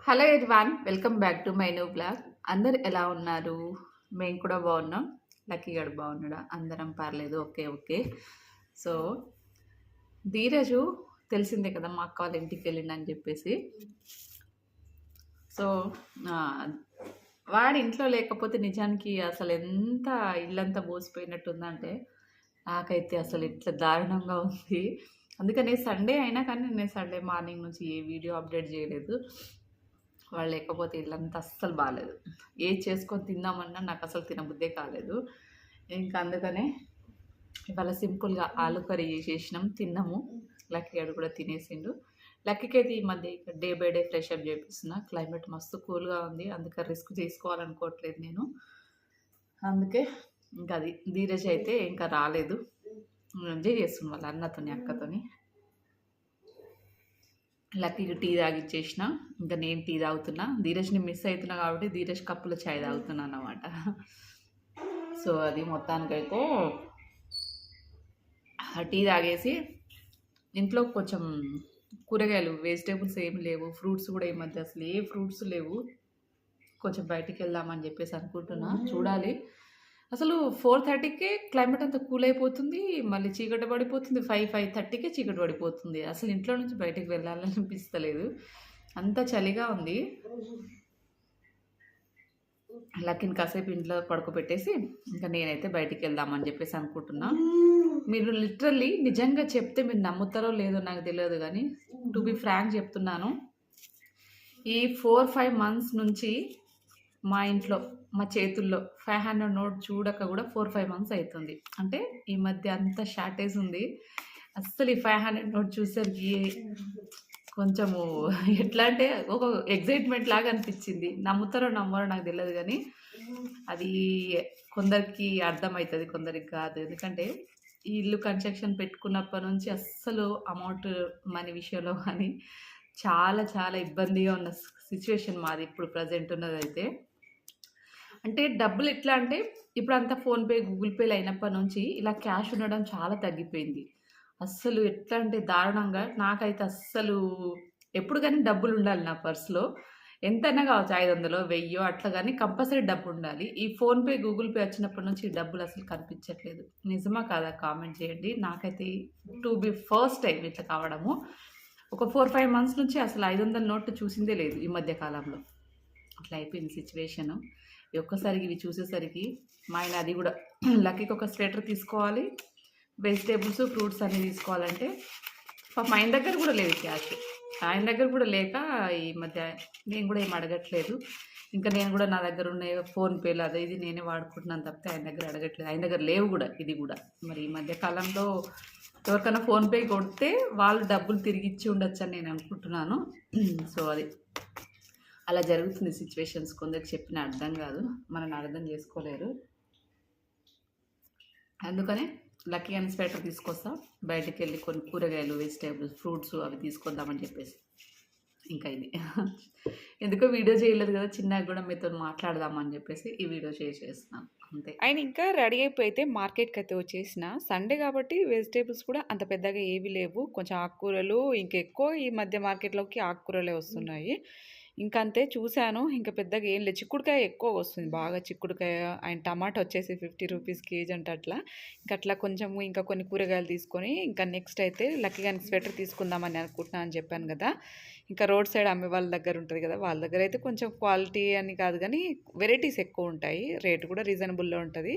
Hello everyone, welcome back to my new blog. అందరు ఎలా ఉన్నారు? మేము కూడా బాగున్నాం. లక్కీ గడు బాగున్నాడా? అందరం పర్లేదు, ఓకే ఓకే. సో ధీరజు తెలిసిందే కదా, మా అక్క వాళ్ళ ఇంటికి వెళ్ళిందని చెప్పేసి. సో వాడి ఇంట్లో లేకపోతే నిజానికి అసలు ఎంత ఇల్లంతా బోసిపోయినట్టుందంటే నాకైతే అసలు ఇట్లా దారుణంగా ఉంది. అందుకని సండే అయినా కానీ నేను సండే మార్నింగ్ నుంచి ఏ వీడియో అప్డేట్ చేయలేదు. వాళ్ళు లేకపోతే ఇల్లంతా అస్సలు బాగాలేదు. ఏది చేసుకొని తిందామన్నా నాకు అసలు తినబుద్దే కాలేదు. ఇంకా అందుకనే ఇవాళ సింపుల్గా ఆలు కర్రీ చేసేసినాం, తిన్నాము. లక్కీ గారు కూడా తినేసిండు. లక్కీకి అయితే ఈ మధ్య ఇక day by day fresh up చేపిస్తున్నా. క్లైమేట్ మస్తు కూల్గా ఉంది, అందుకే రిస్క్ తీసుకోవాలనుకోవట్లేదు నేను. అందుకే ఇంకా అది ధీరజ్ అయితే ఇంకా రాలేదు, ఎంజాయ్ చేస్తున్నాం వాళ్ళ అన్నతోని అక్కతోని. లక్కీకి టీ తాగిచ్చేసిన, ఇంకా నేను టీ తాగుతున్నా. ధీరజ్ని మిస్ అవుతున్నా కాబట్టి ధీరజ్ కప్పులో చాయ్ తాగుతున్నా అన్నమాట. సో అది మొత్తానికైతే టీ తాగేసి ఇంట్లో కొంచెం కూరగాయలు వెజిటేబుల్స్ ఏమి లేవు, ఫ్రూట్స్ కూడా ఈ మధ్య అసలు ఏ ఫ్రూట్స్ లేవు. కొంచెం బయటికి వెళ్దామని చెప్పేసి అనుకుంటున్నా, చూడాలి. అసలు 4:30కే క్లైమేట్ అంతా కూల్ అయిపోతుంది, మళ్ళీ చీకటి పడిపోతుంది. 5:30కే చీకటి పడిపోతుంది. అసలు ఇంట్లో నుంచి బయటికి వెళ్ళాలని అనిపిస్తలేదు, అంత చలిగా ఉంది. లక్కీని కాసేపు ఇంట్లో పడుకోబెట్టేసి ఇంకా నేనైతే బయటికి వెళ్దామని చెప్పేసి అనుకుంటున్నా. మీరు లిటరల్లీ నిజంగా చెప్తే మీరు నమ్ముతారో లేదో నాకు తెలియదు, కానీ టు బి ఫ్రాంక్ చెప్తున్నాను, ఈ 4-5 మంత్స్ నుంచి మా ఇంట్లో మా చేతుల్లో 500 నోట్ చూడక కూడా 4-5 మంత్స్ అవుతుంది. అంటే ఈ మధ్య అంత షార్టేజ్ ఉంది. అస్సలు ఈ 500 నోట్ చూసేసరికి కొంచెము ఎట్లా అంటే ఒక ఎగ్జైట్మెంట్ లాగా అనిపించింది. నమ్ముతారో నమ్మరో నాకు తెలియదు, కానీ అది కొందరికి అర్థమవుతుంది, కొందరికి కాదు. ఎందుకంటే ఈ ఇల్లు కన్స్ట్రక్షన్ పెట్టుకున్నప్పటి నుంచి అస్సలు అమౌంట్ మనీ విషయంలో కానీ చాలా చాలా ఇబ్బందిగా ఉన్న సిచ్యువేషన్ మాది ఇప్పుడు ప్రజెంట్ ఉన్నదైతే. అంటే డబ్బులు ఎట్లా అంటే ఇప్పుడు అంతా ఫోన్పే గూగుల్ పేలు అయినప్పటి నుంచి ఇలా క్యాష్ ఉండడం చాలా తగ్గిపోయింది. అస్సలు ఎట్లా అంటే దారుణంగా నాకైతే అస్సలు ఎప్పుడు కానీ డబ్బులు ఉండాలి నా పర్స్లో. ఎంతైనా కావచ్చు, 500 1000 అట్లా, కానీ కంపల్సరీ డబ్బు ఉండాలి. ఈ ఫోన్పే గూగుల్ పే వచ్చినప్పటి నుంచి డబ్బులు అసలు కనిపించట్లేదు. నిజమా కాదా కామెంట్ చేయండి. నాకైతే టు బి ఫస్ట్ టైం ఇట్లా కావడము. ఒక 4-5 మంత్స్ నుంచి అసలు 500 నోట్ చూసిందే లేదు ఈ మధ్య కాలంలో. అట్లా అయిపోయింది సిచ్యువేషను. ఒక్కసారికి ఇవి చూసేసరికి మా ఆయన అది కూడా లక్కీకి ఒక స్వెటర్ తీసుకోవాలి, వెజిటేబుల్స్ ఫ్రూట్స్ అన్నీ తీసుకోవాలంటే మా ఆయన దగ్గర కూడా లేదు క్యాష్. ఆయన దగ్గర కూడా లేక ఈ మధ్య నేను కూడా ఏం అడగట్లేదు. ఇంకా నేను కూడా నా దగ్గర ఉన్న ఫోన్పేలు అదే ఇది నేనే వాడుకుంటున్నాను తప్పితే ఆయన దగ్గర అడగట్లేదు. ఆయన దగ్గర లేవు కూడా ఇది కూడా. మరి ఈ మధ్య కాలంలో ఎవరికైనా ఫోన్పే కొడితే వాళ్ళు డబ్బులు తిరిగి ఇచ్చి ఉండొచ్చు అని నేను అనుకుంటున్నాను. సో అది అలా జరుగుతుంది సిచ్యువేషన్స్. కొందరికి చెప్పిన అర్థం కాదు, మనల్ని అర్థం చేసుకోలేరు. అందుకనే లక్కీ అని స్వెటర్ తీసుకొస్తా, బయటికి వెళ్ళి కొన్ని కూరగాయలు వెజిటేబుల్స్ ఫ్రూట్స్ అవి తీసుకొద్దామని చెప్పేసి. ఇంకా ఇది ఎందుకో వీడియో చేయలేదు కదా, చిన్నగా కూడా మీతో మాట్లాడదామని చెప్పేసి ఈ వీడియో చేస్తున్నాను అంతే. ఆయన ఇంకా రెడీ అయిపోయితే మార్కెట్కి అయితే వచ్చేసిన. సండే కాబట్టి వెజిటేబుల్స్ కూడా అంత పెద్దగా ఏవి లేవు, కొంచెం ఆకుకూరలు ఇంకెక్కువ ఈ మధ్య మార్కెట్లోకి ఆకుకూరలే వస్తున్నాయి. ఇంకంతే చూశాను, ఇంకా పెద్దగా ఏం లేదు. చిక్కుడుకాయ ఎక్కువ వస్తుంది, బాగా చిక్కుడుకాయ. ఆయన టమాటా వచ్చేసి 50 రూపీస్ కేజీ అంటే అట్లా. ఇంకా అట్లా కొంచెము ఇంకా కొన్ని కూరగాయలు తీసుకొని ఇంకా నెక్స్ట్ అయితే లక్కీ గారికి స్వెటర్ తీసుకుందామని అనుకుంటున్నాను అని చెప్పాను కదా. ఇంకా రోడ్ సైడ్ అమ్మే వాళ్ళ దగ్గర ఉంటుంది కదా, వాళ్ళ దగ్గర అయితే కొంచెం క్వాలిటీ అని కాదు కానీ వెరైటీస్ ఎక్కువ ఉంటాయి, రేటు కూడా రీజనబుల్లో ఉంటుంది.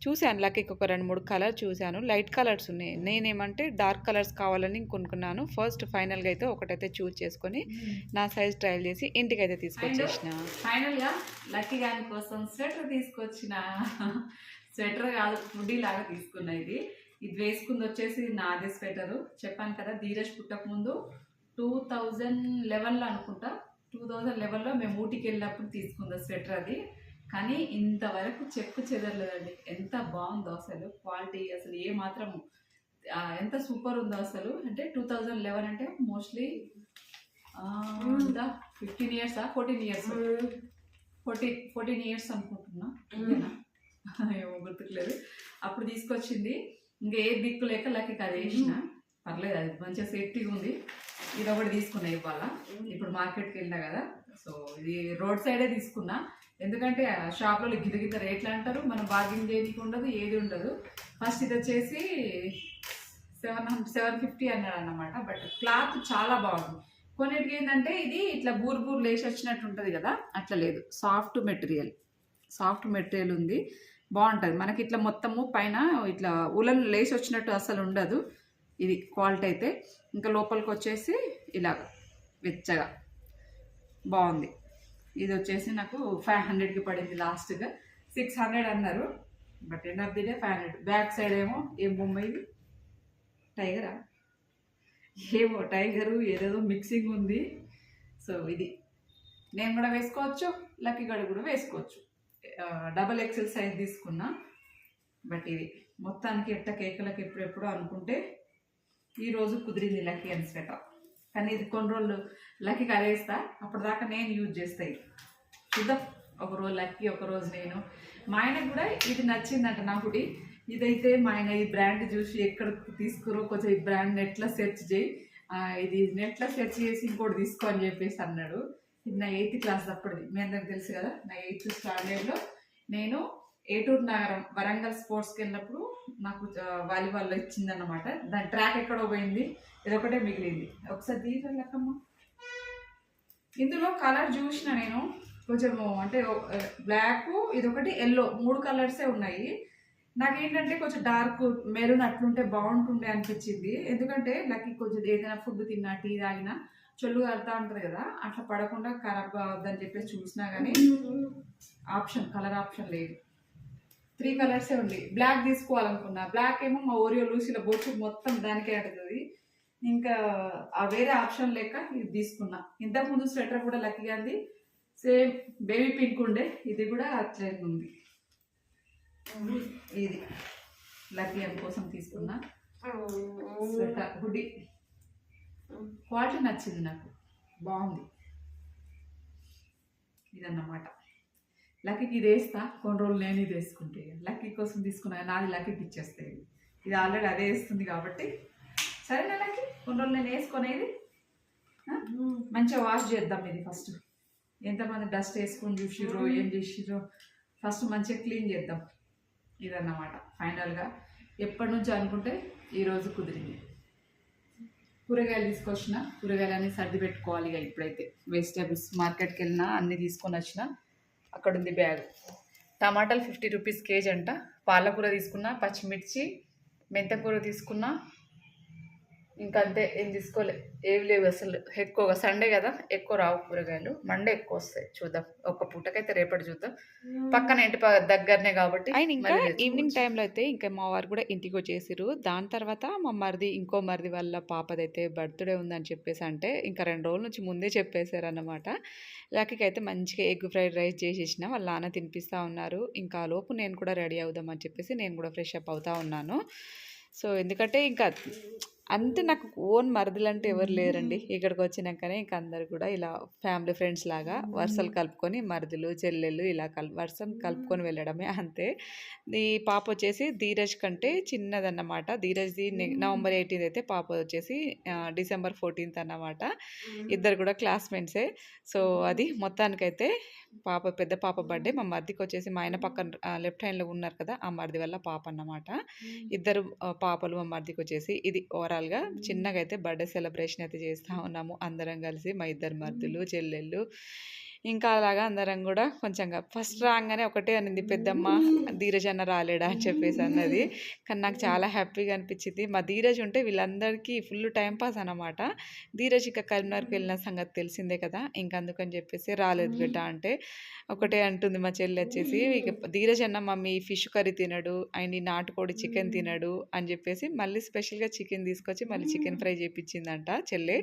చూశాను లక్కీకి ఒక 2-3 కలర్ చూశాను, లైట్ కలర్స్ ఉన్నాయి. నేనేమంటే డార్క్ కలర్స్ కావాలని కొనుక్కున్నాను. ఫస్ట్ ఫైనల్గా అయితే ఒకటైతే చూస్ చేసుకొని నా సైజ్ ట్రయల్ చేసి ఇంటికి అయితే తీసుకొచ్చేసిన. ఫైనల్గా లక్కీ గారి కోసం స్వెటర్ తీసుకొచ్చిన. స్వెటర్ కాదు, హుడీ లాగా తీసుకున్నా. ఇది వేసుకుంది వచ్చేసి నాదే స్వెటరు. చెప్పాను కదా, ధీరజ్ పుట్టక ముందు 2011లో అనుకుంటా, 2011లో మేము ఊటీకి వెళ్ళినప్పుడు తీసుకుంది స్వెటర్ అది. కానీ ఇంతవరకు చెక్కు చెదరలేదండి. ఎంత బాగుందో అసలు, క్వాలిటీ అసలు ఏ మాత్రం ఎంత సూపర్ ఉందో అసలు. అంటే 2011 అంటే మోస్ట్లీ 15 ఇయర్సా 14 ఇయర్స్ 14 ఇయర్స్ అనుకుంటున్నా, ఏమో గుర్తుకులేదు. అప్పుడు తీసుకొచ్చింది. ఇంకా ఏ దిక్కు లేక లక్కీకి అది వేసిన. పర్లేదు, అది మంచిగా సేఫ్టీగా ఉంది. ఇది ఒకటి తీసుకున్నా ఇవాళ. ఇప్పుడు మార్కెట్కి వెళ్ళినా కదా, సో ఇది రోడ్ సైడే తీసుకున్నా. ఎందుకంటే షాప్లో గిద్ద రేట్లు అంటారు, మనం బార్గెన్ చేయడానికి ఉండదు, ఏది ఉండదు. ఫస్ట్ ఇది వచ్చేసి 750 అన్నాడు అన్నమాట. బట్ క్లాత్ చాలా బాగుంది. కొన్నిటికి ఏంటంటే ఇది ఇట్లా బూరు లేసి వచ్చినట్టు ఉంటుంది కదా, అట్లా లేదు. సాఫ్ట్ మెటీరియల్ ఉంది, బాగుంటుంది. మనకి ఇట్లా మొత్తము పైన ఇట్లా ఉలన్ లేసి వచ్చినట్టు అసలు ఉండదు ఇది క్వాలిటీ అయితే. ఇంకా లోపలికి వచ్చేసి ఇలా వెచ్చగా బాగుంది. ఇది వచ్చేసి నాకు 500కి పడింది. లాస్ట్గా 600 అన్నారు, but end of the day 500. Back side ఏమో ఏం బొమ్మ ఇది, టైగరా ఏమో, టైగరు ఏదేదో మిక్సింగ్ ఉంది. సో ఇది నేను కూడా వేసుకోవచ్చు, లక్కీ గడు కూడా వేసుకోవచ్చు. డబల్ ఎక్సెల్ సైజ్ తీసుకున్నా. బట్ ఇది మొత్తానికి ఎట్ట కేకలకు ఎప్పుడెప్పుడు అనుకుంటే ఈరోజు కుదిరింది లక్కీ అని స్వెటర్. కానీ ఇది కొన్ని రోజులు లక్కీకి అదేస్తా, అప్పటిదాకా నేను యూజ్ చేస్తాయి. చూద్దాం, ఒకరోజు లక్కీ ఒకరోజు నేను. మా ఆయనకు కూడా ఇది నచ్చిందంట నా హుడీ. ఇదైతే మా ఆయన ఈ బ్రాండ్ చూసి ఎక్కడ తీసుకురో కొంచెం ఈ బ్రాండ్ నెట్లో సెర్చ్ చేయి, ఇది నెట్లో సెర్చ్ చేసి ఇంకోటి తీసుకో అని చెప్పేసి అన్నాడు. ఇది నా 8th క్లాస్ అప్పటిది, మీ అందరికి తెలుసు కదా. నా 8th స్టాండర్డ్లో నేను ఏటూరు నగరం వరంగల్ స్పోర్ట్స్కి వెళ్ళినప్పుడు నాకు వాలీబాల్లో ఇచ్చిందన్నమాట. దాని ట్రాక్ ఎక్కడో పోయింది, ఇదొకటే మిగిలింది. ఒకసారి తీయగలకమ్మా. ఇందులో కలర్ చూసిన నేను కొంచెము, అంటే బ్లాక్, ఇదొకటి ఎల్లో, 3 కలర్సే ఉన్నాయి. నాకేంటంటే కొంచెం డార్క్ మెరూన్ అట్లుంటే బాగుంటుండే అనిపించింది. ఎందుకంటే లక్కీ కొంచెం ఏదైనా ఫుడ్ తిన్నా, టీ తాగినా చొల్లు కలుతా ఉంటుంది కదా, అట్లా పడకుండా ఖరాబ్ కావద్దని చెప్పేసి చూసినా కానీ కలర్ ఆప్షన్ లేదు. 3 కలర్సే ఉంది. బ్లాక్ తీసుకోవాలనుకున్నా, బ్లాక్ ఏమో మా ఓరియో లూసీలో బొట్టు మొత్తం దానికే అడుగుతుంది. ఇంకా వేరే ఆప్షన్ లేక ఇది తీసుకున్నా. ఇంతకుముందు స్వెటర్ కూడా లక్కీగా ఉంది, సేమ్ బేబీ పింక్ ఉండే, ఇది కూడా అట్లే ఉంది. ఇది లక్కీ అని కోసం తీసుకున్నా స్వెటర్ హుడీ. క్వాలిటీ నచ్చింది నాకు, బాగుంది. ఇదన్నమాట. లక్కీకి ఇది వేస్తా, కొన్ని రోజులు నేను ఇది వేసుకుంటే. లక్కీ కోసం తీసుకున్నా, నాది లక్కీకి ఇచ్చేస్తాయి. ఇది ఆల్రెడీ అదే వేస్తుంది కాబట్టి సరేనా లక్కీ, కొన్ని రోజులు నేను వేసుకునేది. మంచిగా వాష్ చేద్దాం ఇది ఫస్ట్. ఎంతమంది డస్ట్ వేసుకొని చూసిర్రో ఏం చేసిర్రో, ఫస్ట్ మంచిగా క్లీన్ చేద్దాం. ఇదన్నమాట ఫైనల్గా. ఎప్పటి నుంచి అనుకుంటే ఈరోజు కుదిరింది. కూరగాయలు తీసుకొచ్చిన, కూరగాయలన్నీ సర్ది పెట్టుకోవాలి. ఇక ఇప్పుడైతే వెజిటేబుల్స్ మార్కెట్కి వెళ్ళినా అన్నీ తీసుకొని వచ్చిన. అక్కడ ఉంది బ్యాగ్. టమాటాలు 50 రూపీస్ కేజీ అంట. పాలకూర తీసుకున్నా, పచ్చిమిర్చి, మెంతకూర తీసుకున్నా. ఇంకా అంతే, ఏం తీసుకోలే, ఏవి లేవు అసలు. ఎక్కువగా సండే కదా, ఎక్కువ రావు కూరగాయలు. మండే ఎక్కువ వస్తాయి. చూద్దాం, ఒక్క పూటకైతే రేపటి చూద్దాం. పక్కన ఇంటి దగ్గరనే కాబట్టి. అండ్ ఇంకా ఈవినింగ్ టైంలో అయితే ఇంకా మా వారు కూడా ఇంటికి వచ్చేసారు. దాని తర్వాత మా ఇంకో మరిది వాళ్ళ పాపదైతే బర్త్డే ఉందని చెప్పేసి, అంటే ఇంకా 2 రోజుల నుంచి ముందే చెప్పేశారు అన్నమాట. లక్కీకి అయితే మంచిగా ఎగ్ ఫ్రైడ్ రైస్ చేసేసిన, వాళ్ళ నాన్న తినిపిస్తూ ఉన్నారు. ఇంకా లోపు నేను కూడా రెడీ అవుదాం అని చెప్పేసి నేను కూడా ఫ్రెష్ అప్ అవుతా ఉన్నాను. సో ఎందుకంటే ఇంకా అంటే నాకు ఓన్ మరదలు అంటే ఎవరు లేరండి. ఇక్కడికి వచ్చినాకనే ఇంకా అందరు కూడా ఇలా ఫ్యామిలీ ఫ్రెండ్స్ లాగా వరుసలు కలుపుకొని, మరదలు చెల్లెళ్ళు ఇలా వరుసను కలుపుకొని వెళ్ళడమే అంతే. ఈ పాప వచ్చేసి ధీరజ్ కంటే చిన్నదన్నమాట. ధీరజ్ది November 18 అయితే, పాప వచ్చేసి December 14 అన్నమాట. ఇద్దరు కూడా క్లాస్మేట్సే. సో అది మొత్తానికైతే పెద్ద పాప బర్త్డే. మా మరిదికి వచ్చేసి మా ఆయన పక్కన లెఫ్ట్ హ్యాండ్లో ఉన్నారు కదా, ఆ మరిది వల్ల పాప అన్నమాట. ఇద్దరు పాపలు మా మరిదికి వచ్చేసి. ఇది ఓవరాల్గా చిన్నగా అయితే బర్త్డే సెలబ్రేషన్ అయితే చేస్తూ ఉన్నాము అందరం కలిసి, మా ఇద్దరు మరిదులు చెల్లెళ్ళు. ఇంకా అలాగా అందరం కూడా కొంచెంగా ఫస్ట్ రాగానే ఒకటే అనింది పెద్దమ్మ, ధీరజ్ అన్న రాలేడా అని చెప్పేసి అన్నది. కానీ నాకు చాలా హ్యాపీగా అనిపించింది. మా ధీరజ్ ఉంటే వీళ్ళందరికీ ఫుల్ టైంపాస్ అనమాట. ధీరజ్ ఇక కరీంనగర్కి వెళ్ళిన సంగతి తెలిసిందే కదా, ఇంక అందుకని చెప్పేసి రాలేదు బిడ్డ అంటే ఒకటే అంటుంది మా చెల్లి వచ్చేసి. ఇక ధీరజ్ అన్న మమ్మీ ఫిష్ కర్రీ తినడు, అండ్ నాటుకోడి చికెన్ తినడు అని చెప్పేసి మళ్ళీ స్పెషల్గా చికెన్ తీసుకొచ్చి మళ్ళీ చికెన్ ఫ్రై చేయించిందంట చెల్లి.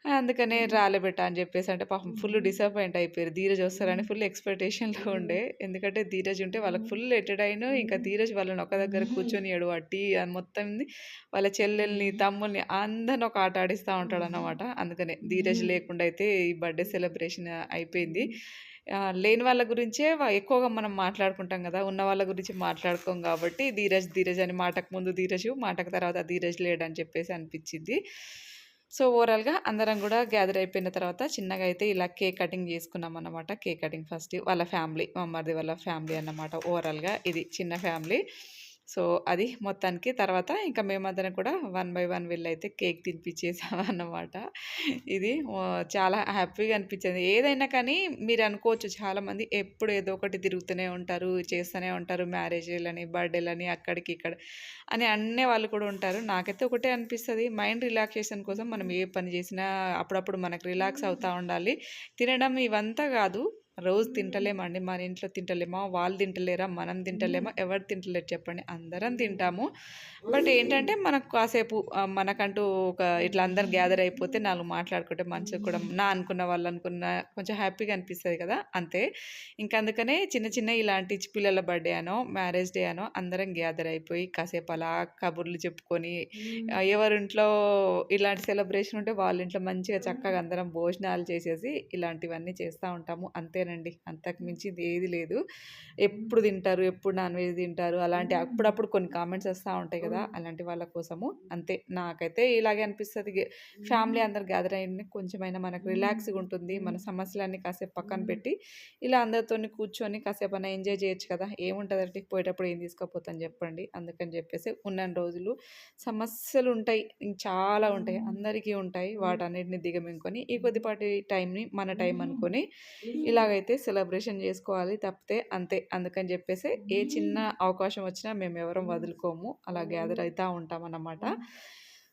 అందుకనే రాలే బెటా అని చెప్పేసి అంటే పాపం ఫుల్ డిసప్పాయింట్ అయిపోయారు. ధీరజ్ వస్తారని ఫుల్ ఎక్స్‌పెక్టేషన్‌లో ఉండే. ఎందుకంటే ధీరజ్ ఉంటే వాళ్ళకి ఫుల్ ఎంటర్‌టైన్. ఇంకా ధీరజ్ వాళ్ళని ఒక దగ్గర కూర్చొనియడు. ఆ టీ అని మొత్తంది వాళ్ళ చెల్లెల్ని, తమ్ముల్ని అందరిని ఒక ఆట ఆడిస్తా ఉంటాడన్నమాట. అందుకనే ధీరజ్ లేకుండా అయితే ఈ బర్త్‌డే సెలబ్రేషన్ అయిపోయింది. లేని వాళ్ళ గురించే ఎక్కువగా మనం మాట్లాడుకుంటాం గదా! ఉన్న వాళ్ళ గురించి మాట్లాడుకోం గాబట్టి ధీరజ్, ధీరజ్ అని మాటకు ముందు ధీరజు, మాటకు తర్వాత ధీరజ్ లేడని చెప్పేసి అనిపిచ్చిద్ది. సో, ఓవరాల్‌గా అందరం గూడా గ్యాదర్ అయిపోయిన తర్వాత చిన్నగా అయితే ఇలా కేక్ కటింగ్ చేసుకున్నామన్నమాట. కేక్ కటింగ్ ఫస్ట్ వాళ్ళ ఫ్యామిలీ, మా మరిది వాళ్ళ ఫ్యామిలీ అన్నమాట. ఓవరాల్‌గా ఇది చిన్న ఫ్యామిలీ. సో, అది మొత్తానికి తర్వాత ఇంకా మేమందరం కూడా వన్ బై వన్ వెళ్ళైతే కేక్ తినిపిచ్చేసామన్నమాట. ఇది చాలా హ్యాపీగా అనిపించింది. ఏదైనా కానీ మీరనుకోవచ్చు చాలామంది ఎప్పుడు ఏదో ఒకటి తిరుగుతూనే ఉంటారు, చేస్తూనే ఉంటారు. మ్యారేజ్‌లని, బర్త్‌డేలని అక్కడికి ఇక్కడ అని అనేవాళ్ళు కూడా ఉంటారు. నాకైతే ఒకటే అనిపిస్తది. మైండ్ రిలాక్సేషన్ కోసం మనం ఏ పని చేసినా అప్పుడప్పుడు మనకు రిలాక్స్ అవుతా ఉండాలి. తినడం ఇవంతా గాదు. రోజు తింటలేమండి. మన ఇంట్లో తింటలేమా? వాళ్ళు తింటలేరా? మనం తింటలేమా? ఎవరు తింటలేరు చెప్పండి? అందరం తింటాము. బట్ ఏంటంటే మనకు కాసేపు మనకంటూ ఒక ఇట్లా అందరు గ్యాదర్ అయిపోతే 4 మాట్లాడుకుంటే మంచిగా కూడా నా అనుకున్న వాళ్ళు అనుకున్న కొంచెం హ్యాపీగా అనిపిస్తది కదా! అంతే. ఇంక అందుకనే చిన్న చిన్న ఇలాంటి పిల్లల బర్త్‌డే అనో, మ్యారేజ్ డే అనో అందరం గ్యాదర్ అయిపోయి కాసేపు అలా కబుర్లు చెప్పుకొని ఎవరింట్లో ఇలాంటి సెలబ్రేషన్ ఉంటే వాళ్ళ ఇంట్లో మంచిగా చక్కగా అందరం భోజనాలు చేసేసి ఇలాంటివన్నీ చేస్తా ఉంటాము. అంతేనండి. అంతకు మించింది ఏది లేదు. ఎప్పుడు తింటారు, ఎప్పుడు నాన్ వెజ్ తింటారు అలాంటి అప్పుడప్పుడు కొన్ని కామెంట్స్ వస్తా ఉంటాయి కదా! అలాంటి వాళ్ళ కోసము అంతే. నాకైతే ఇలాగే అనిపిస్తది. ఫ్యామిలీ అందరూ గ్యాదర్ అయ్యి కొంచెమైనా మనకు రిలాక్స్‌గా ఉంటుంది. మన సమస్యలన్నీ కాసేపు పక్కన పెట్టి ఇలా అందరితోని కూర్చొని కాసేపన్నా ఎంజాయ్ చేయొచ్చు కదా! ఏముంటదండి పోయేటప్పుడు ఏం తీసుకపోతాం చెప్పండి. అందుకని చెప్పేసి ఉన్నన్ని రోజులు సమస్యలుంటాయి. చాలా ఉంటాయి. అందరికీ ఉంటాయి. వాటన్నిటిని దిగమింగుకొని ఈ కొద్దిపాటి టైంని మన టైం అనుకోని ఇలాగైతే సెలబ్రేషన్ చేసుకోవాలి తప్పితే అంతే. అందుకని చెప్పేసి ఏ చిన్న అవకాశం వచ్చినా మేమెవరం వదులుకోము. అలా గ్యాదర్ అయితా ఉంటామన్నమాట.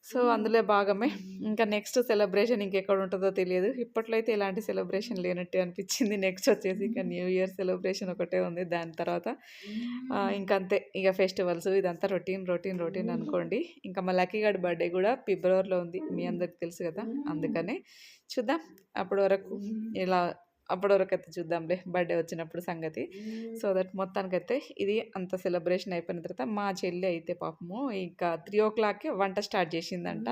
సో, అందులో భాగమే ఇంకా నెక్స్ట్ సెలబ్రేషన్ ఇంకెక్కడుంటదో తెలియదు. ఇప్పట్లో అయితే ఎలాంటి సెలబ్రేషన్ లేనట్టే అనిపిచ్చింది. నెక్స్ట్ వచ్చేసి ఇక న్యూ ఇయర్ సెలబ్రేషన్ ఒకటే ఉంది. దాని తర్వాత ఇంకంతే ఇక ఫెస్టివల్స్ ఇదంతా రొటీన్ అనుకోండి. ఇంకా మా లక్కీ గాడి బర్త్‌డే గూడా ఫిబ్రవరిలో ఉంది. మీ అందరికి తెలుసు గదా! అందుకనే చూద్దాం అప్పటి వరకు ఇలా అప్పటి వరకైతే చూద్దాంలే బర్త్‌డే వచ్చినప్పుడు సంగతి. సో దట్ మొత్తానికైతే ఇది అంత సెలబ్రేషన్ అయిపోయిన తర్వాత మా చెల్లి అయితే పాపము ఇంకా 3:00కే వంట స్టార్ట్ చేసిందంట.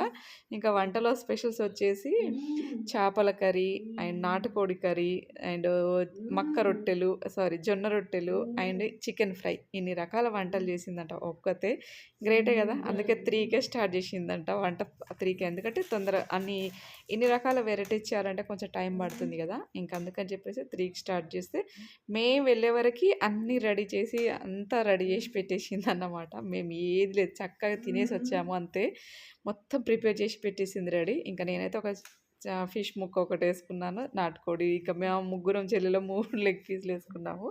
ఇంకా వంటలో స్పెషల్స్ వచ్చేసి చేపల కర్రీ అండ్ నాటుకోడి కర్రీ అండ్ జొన్న రొట్టెలు అండ్ చికెన్ ఫ్రై ఇన్ని రకాల వంటలు చేసిందంట ఒక్కతే. గ్రేటే కదా! అందుకే 3కే స్టార్ట్ చేసిందంట వంట 3కే ఎందుకంటే ఇన్ని రకాల వెరైటీస్ చేయాలంటే కొంచెం టైం పడుతుంది కదా! ఇంక అందుకని చెప్పేసి 3కి స్టార్ట్ చేస్తే మేము వెళ్ళే వరకి అన్నీ రెడీ చేసి అంతా రెడీ చేసి పెట్టేసిందన్నమాట. మేము ఏది లేదు చక్కగా తినేసి వచ్చాము అంతే. మొత్తం ప్రిపేర్ చేసి పెట్టేసింది రెడీ. ఇంక నేనైతే ఒక ఫిష్ ముక్క ఒకటేసుకున్నాను. నాటుకోడి ఇక మేము ముగ్గురం చెల్లెలం 3 లెగ్ పీస్‌లు ఏసుకున్నాము.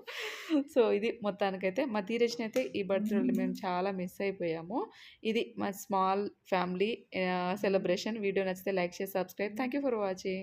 సో, ఇది మొత్తానికైతే మా ధీరజ్‌నైతే ఈ బర్త్‌డేలో మేము చాలా మిస్ అయిపోయాము. ఇది మా స్మాల్ ఫ్యామిలీ సెలబ్రేషన్. వీడియో నచ్చితే like, share, subscribe. Thank you for watching.